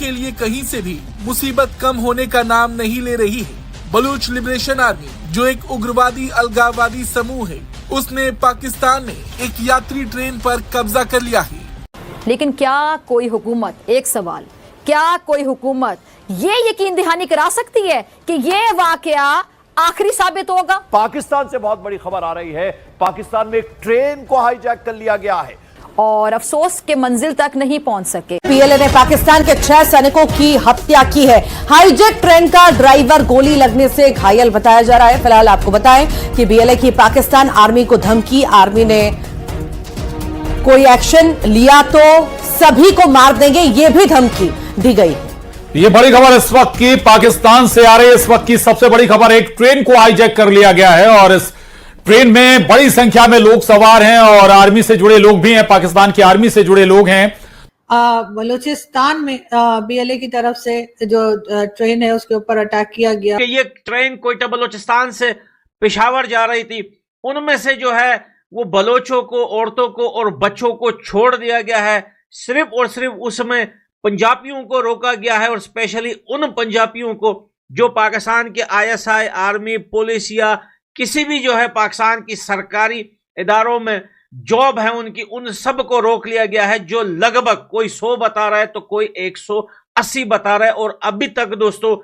के लिए कहीं से भी मुसीबत कम होने का नाम नहीं ले रही है। बलूच लिबरेशन आर्मी, जो एक उग्रवादी अलगाववादी समूह है, उसने पाकिस्तान में एक यात्री ट्रेन पर कब्जा कर लिया है। लेकिन क्या कोई हुकूमत, एक सवाल, क्या कोई हुकूमत ये यकीन दहानी करा सकती है कि ये वाकया आखिरी साबित होगा? पाकिस्तान से बहुत बड़ी खबर आ रही है, पाकिस्तान में एक ट्रेन को हाईजैक कर लिया गया है और अफसोस के मंजिल तक नहीं पहुंच सके। पीएलए ने पाकिस्तान के 6 सैनिकों की हत्या की है। हाईजैक ट्रेन का ड्राइवर गोली लगने से घायल बताया जा रहा है। फिलहाल आपको बताएं कि पीएलए की पाकिस्तान आर्मी को धमकी, आर्मी ने कोई एक्शन लिया तो सभी को मार देंगे, ये भी धमकी दी गई। ये बड़ी खबर इस वक्त की पाकिस्तान से आ रही है। इस वक्त की सबसे बड़ी खबर, एक ट्रेन को हाईजैक कर लिया गया है और इस ट्रेन में बड़ी संख्या में लोग सवार हैं और आर्मी से जुड़े लोग भी हैं, पाकिस्तान की आर्मी से जुड़े लोग हैं। बलूचिस्तान में बीएलए की तरफ से जो ट्रेन है उसके ऊपर अटैक किया गया। ये ट्रेन कोयटा बलूचिस्तान से पेशावर जा रही थी, उनमें से जो है वो बलोचों को, औरतों को और बच्चों को छोड़ दिया गया है। सिर्फ और सिर्फ उसमें पंजाबियों को रोका गया है और स्पेशली उन पंजाबियों को जो पाकिस्तान के आईएसआई, आर्मी, पुलिस या किसी भी जो है पाकिस्तान की सरकारी इदारों में जॉब है उनकी, उन सब को रोक लिया गया है। जो लगभग कोई 100 बता रहा है तो कोई 180 बता रहा है। और अभी तक दोस्तों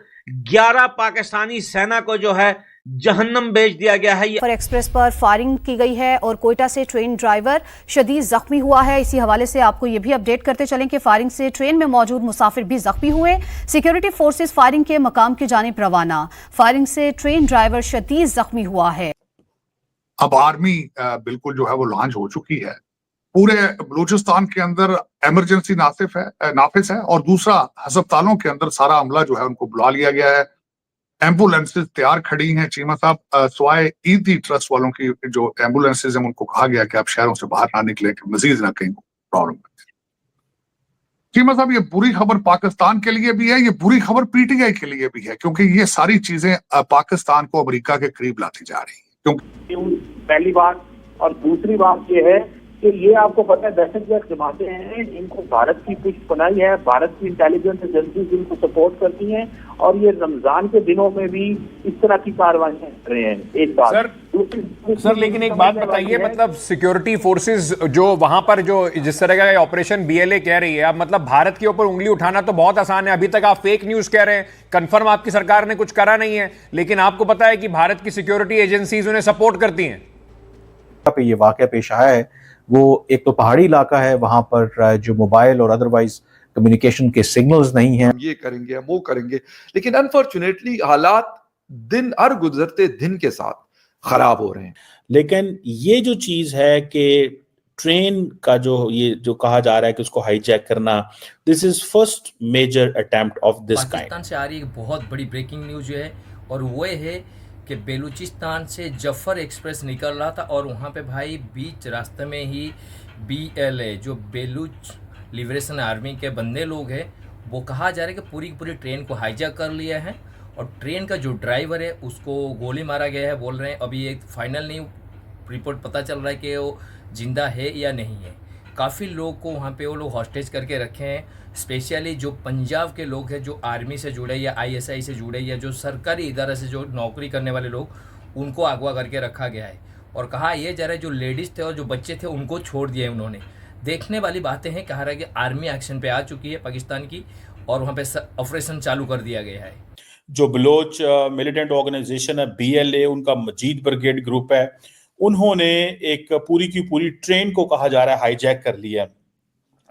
11 पाकिस्तानी सेना को जो है जहन्नम भेज दिया गया है। पर एक्सप्रेस पर फायरिंग की गई है और कोयटा से ट्रेन ड्राइवर शदीद जख्मी हुआ है। इसी हवाले से आपको यह भी अपडेट करते चलें कि फायरिंग से ट्रेन में मौजूद मुसाफिर भी जख्मी हुए। सिक्योरिटी फोर्सेस फायरिंग के मकाम की जानिब रवाना। फायरिंग से ट्रेन ड्राइवर शदीद जख्मी हुआ है। अब आर्मी बिल्कुल जो है वो लॉन्च हो चुकी है। पूरे बलूचिस्तान के अंदर इमरजेंसी नाफिज है और दूसरा अस्पतालों के अंदर सारा अमला जो है उनको बुला लिया गया है। एम्बुलेंसेज तैयार खड़ी हैं। चीमा साहब, स्वाय ईदी ट्रस्ट वालों की जो एम्बुलेंसेज हैं उनको कहा गया कि आप शहरों से बाहर ना निकले कि मजीद ना कहीं प्रॉब्लम। चीमा साहब, ये बुरी खबर पाकिस्तान के लिए भी है, ये बुरी खबर पीटीआई के लिए भी है, क्योंकि ये सारी चीजें पाकिस्तान को अमेरिका के करीब लाती जा रही है। क्योंकि पहली बात, और दूसरी बात ये है कि ये आपको पता है दहशतगर्द जमातें हैं, इनको भारत की पुष्टपनाही है, भारत की इंटेलिजेंस एजेंसीज इनको सपोर्ट करती हैं और ये रमजान के दिनों में भी इस तरह की कार्रवाइयां कर रहे हैं। एक बात सर, लेकिन एक बात बताइए, मतलब सिक्योरिटी फोर्सेस जो वहां पर जो जिस तरह का ऑपरेशन बीएलए कह रही है, अब मतलब भारत के ऊपर उंगली उठाना तो बहुत आसान है। अभी तक आप फेक न्यूज कह रहे हैं, कंफर्म आपकी सरकार ने कुछ करा नहीं है, लेकिन आपको पता है कि भारत की सिक्योरिटी एजेंसीज उन्हें सपोर्ट करती हैं। ये वाकया पेश आया है, वो एक तो पहाड़ी इलाका है, वहां पर जो मोबाइल और अदरवाइज कम्युनिकेशन के सिग्नल्स नहीं हैं। ये करेंगे, हम वो करेंगे, लेकिन अनफॉर्चुनेटली हालात दिन हर गुजरते दिन के साथ खराब हो रहे हैं। लेकिन ये जो चीज है कि ट्रेन का जो कहा जा रहा है कि उसको हाईजैक करना, this is first major attempt of this kind. Pakistan से आ रही एक बहुत बड़ी ब्रेकिंग न्यूज है और वो है कि बेलूचिस्तान से जफर एक्सप्रेस निकल रहा था और वहाँ पे भाई बीच रास्ते में ही बीएलए जो बेलूच लिबरेशन आर्मी के बंदे लोग हैं, वो कहा जा रहा है कि पूरी की पूरी ट्रेन को हाईजैक कर लिया है और ट्रेन का जो ड्राइवर है उसको गोली मारा गया है। बोल रहे हैं अभी एक फाइनल नहीं रिपोर्ट पता चल रहा है कि वो जिंदा है या नहीं है। काफ़ी लोग को वहाँ पे वो लोग हॉस्टेज करके रखे हैं। स्पेशली जो पंजाब के लोग हैं जो आर्मी से जुड़े या आईएसआई से जुड़े या जो सरकारी इदारे से जो नौकरी करने वाले लोग, उनको अगवा करके रखा गया है और कहा यह जा रहा है जो लेडीज़ थे और जो बच्चे थे उनको छोड़ दिया है उन्होंने। देखने वाली बातें हैं, कहा रहा है कि आर्मी एक्शन पे आ चुकी है पाकिस्तान की और वहाँ पे ऑपरेशन चालू कर दिया गया है। जो बलोच मिलिटेंट ऑर्गेनाइजेशन है बीएलए, उनका मजीद ब्रिगेड ग्रुप है, उन्होंने एक पूरी की पूरी ट्रेन को कहा जा रहा है हाईजैक कर लिया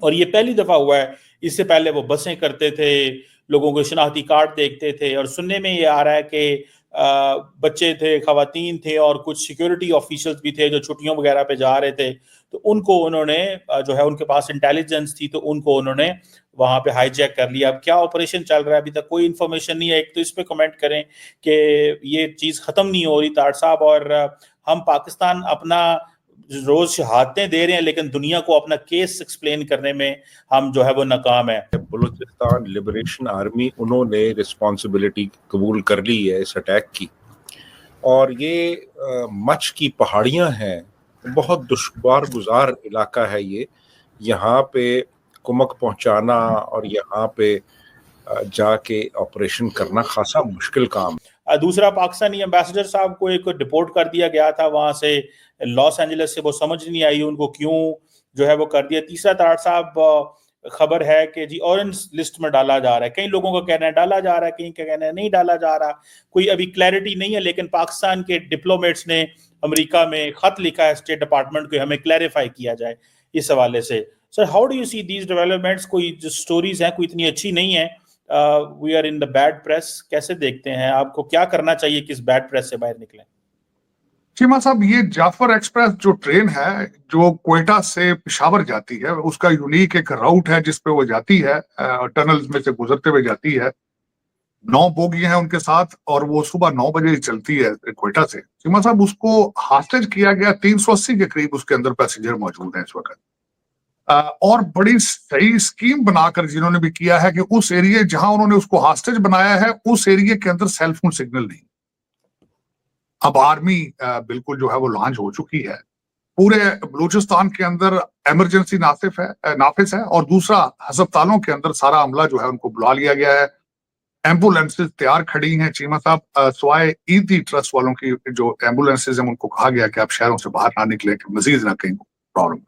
और ये पहली दफा हुआ है। इससे पहले वो बसें करते थे, लोगों को शनाख्ती कार्ड देखते थे और सुनने में ये आ रहा है कि बच्चे थे, खवातीन थे और कुछ सिक्योरिटी ऑफिशियल्स भी थे जो छुट्टियों वगैरह पे जा रहे थे, तो उनको उन्होंने जो है उनके पास इंटेलिजेंस थी तो उनको उन्होंने वहां पे हाईजैक कर लिया। अब क्या ऑपरेशन चल रहा है अभी तक कोई इन्फॉर्मेशन नहीं है। एक तो इस पे कमेंट करें कि ये चीज़ ख़त्म नहीं हो रही तार साहब, और हम पाकिस्तान अपना रोज शहादतें दे रहे हैं लेकिन दुनिया को अपना केस एक्सप्लेन करने में हम जो है वो नाकाम है। बलूचिस्तान लिबरेशन आर्मी उन्होंने रिस्पॉन्सिबिलिटी कबूल कर ली है इस अटैक की, और ये मच की पहाड़ियां हैं, बहुत दुश्वार गुजार इलाका है ये। यहाँ पे कुमक पहुंचाना और यहाँ पे जाके ऑपरेशन करना खासा मुश्किल काम है। दूसरा, पाकिस्तानी एम्बेसडर साहब को एक डिपोर्ट कर दिया गया था वहां से लॉस एंजलिस से, वो समझ नहीं आई उनको क्यों जो है वो कर दिया। तीसरा, तार साहब खबर है कि जी ऑरेंज लिस्ट में डाला जा रहा है, कई लोगों का कहना है डाला जा रहा है, कहीं का कहना है नहीं डाला जा रहा, कोई अभी क्लैरिटी नहीं है। लेकिन पाकिस्तान के डिप्लोमेट्स ने अमेरिका में खत लिखा है स्टेट डिपार्टमेंट को, हमें क्लैरिफाई किया जाए इस हवाले से। Sir, how do you see these developments? कोई जो स्टोरीज हैं कोई इतनी अच्छी नहीं है, we are in the bad press, कैसे देखते हैं? आपको क्या करना चाहिए कि इस बैड प्रेस से बाहर निकलें? चीमा साहब, ये जाफर एक्सप्रेस जो ट्रेन है जो क्वेटा से पेशावर जाती है, उसका यूनिक एक रूट है जिसपे वो जाती है, टनल्स में से गुजरते हुए जाती है। 9 बोगियां हैं उनके साथ और वो सुबह 9 बजे ही चलती है क्वेटा से। चीमा साहब, उसको हॉस्टेज किया गया, 380 के करीब उसके अंदर पैसेंजर मौजूद हैं इस वक्त। और बड़ी सही स्कीम बनाकर जिन्होंने भी किया है कि उस एरिया जहां उन्होंने उसको हॉस्टेज बनाया है उस एरिया के अंदर सेल फोन सिग्नल नहीं। अब आर्मी बिल्कुल जो है वो लॉन्च हो चुकी है, पूरे बलूचिस्तान के अंदर इमरजेंसी नाफिज है और दूसरा अस्पतालों के अंदर सारा अमला जो है उनको बुला लिया गया है। एम्बुलेंसेज तैयार खड़ी हैं चीमा साहब, स्वाय ईदी ट्रस्ट वालों की जो एम्बुलेंसेज हैं उनको कहा गया कि आप शहरों से बाहर ना निकले कि मजीद ना कहीं प्रॉब्लम।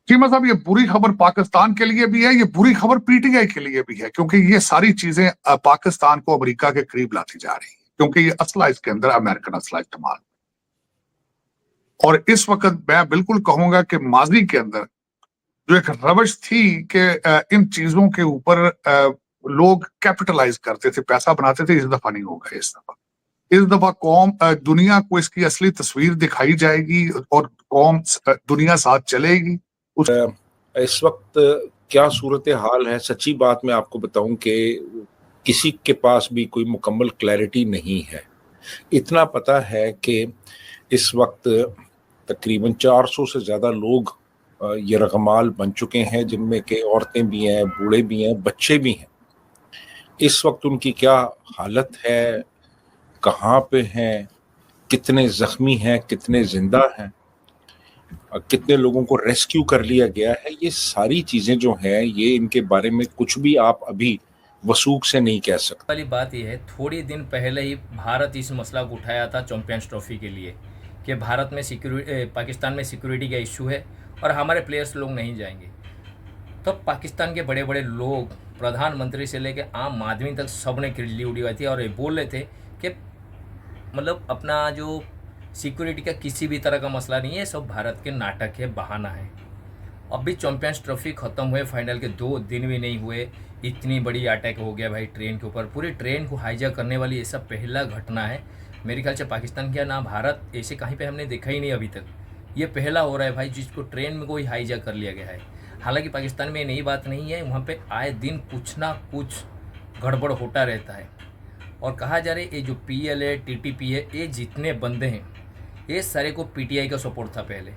चीमा साहब, ये बुरी खबर पाकिस्तान के लिए भी है, ये बुरी खबर पीटीआई के लिए भी है, क्योंकि ये सारी चीजें पाकिस्तान को अमेरिका के करीब लाती जा रही है, क्योंकि ये असला इसके अंदर अमेरिकन असला इस्तेमाल। और इस वक्त मैं बिल्कुल कहूंगा कि माजी के अंदर जो एक रवश थी कि इन चीजों के ऊपर लोग कैपिटलाइज करते थे, पैसा बनाते थे, इस दफा नहीं होगा। इस दफा कौम दुनिया को इसकी असली तस्वीर दिखाई जाएगी और कौम दुनिया साथ चलेगी। इस वक्त क्या सूरत हाल है, सच्ची बात मैं आपको बताऊं कि किसी के पास भी कोई मुकम्मल क्लैरिटी नहीं है। इतना पता है कि इस वक्त तकरीबन 400 से ज़्यादा लोग यरगमाल बन चुके हैं, जिनमें के औरतें भी हैं, बूढ़े भी हैं, बच्चे भी हैं। इस वक्त उनकी क्या हालत है, कहाँ पे हैं, कितने ज़ख्मी हैं, कितने जिंदा हैं, कितने लोगों को रेस्क्यू कर लिया गया है, ये सारी चीज़ें जो हैं ये इनके बारे में कुछ भी आप अभी वसूख से नहीं कह सकते। वाली बात यह है, थोड़ी दिन पहले ही भारत इस मसला को उठाया था चैंपियंस ट्रॉफी के लिए कि भारत में पाकिस्तान में सिक्योरिटी का इशू है और हमारे प्लेयर्स लोग नहीं जाएंगे। तो पाकिस्तान के बड़े बड़े लोग, प्रधानमंत्री से लेकर आम आदमी तक सब ने खिल्ली उड़ी हुई थी और ये बोल रहे थे कि मतलब अपना जो सिक्योरिटी का किसी भी तरह का मसला नहीं है, सब भारत के नाटक है, बहाना है। अब भी चैंपियंस ट्रॉफी ख़त्म हुए, फाइनल के 2 दिन भी नहीं हुए, इतनी बड़ी अटैक हो गया भाई ट्रेन के ऊपर। पूरी ट्रेन को हाईजैक करने वाली ऐसा पहला घटना है मेरे ख्याल से पाकिस्तान के, ना भारत ऐसे कहीं पे हमने देखा ही नहीं अभी तक। ये पहला हो रहा है भाई जिसको ट्रेन में कोई हाईजैक कर लिया गया है। हालांकि पाकिस्तान में नई बात नहीं है, वहाँ पे आए दिन कुछ ना कुछ गड़बड़ होता रहता है। और कहा जा रहा है ये जो PLA, TTP है, ये जितने बंदे हैं ये सारे को PTI का सपोर्ट था पहले।